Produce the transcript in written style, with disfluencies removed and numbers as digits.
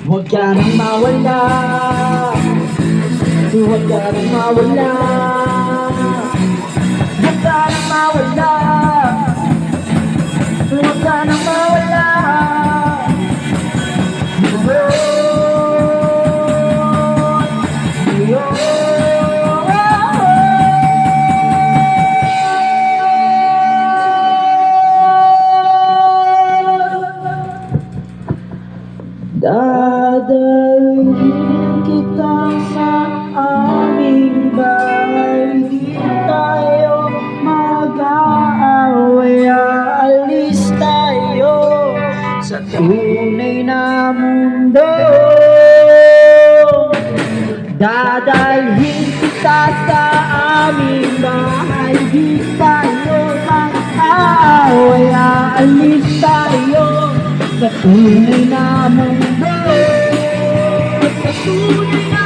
Huwag ka nang mawala, huwag ka nang mawala, huwag ka nang mawala, huwag ka nang mawala. Dadalhin kita sa aming bahay, di tayo mag-aaway, aalis tayo sa tunay na mundo. Dadalhin kita sa aming bahay, di tayo mag-aaway, aalis tayo sa tunay na mundo. Sa tunay na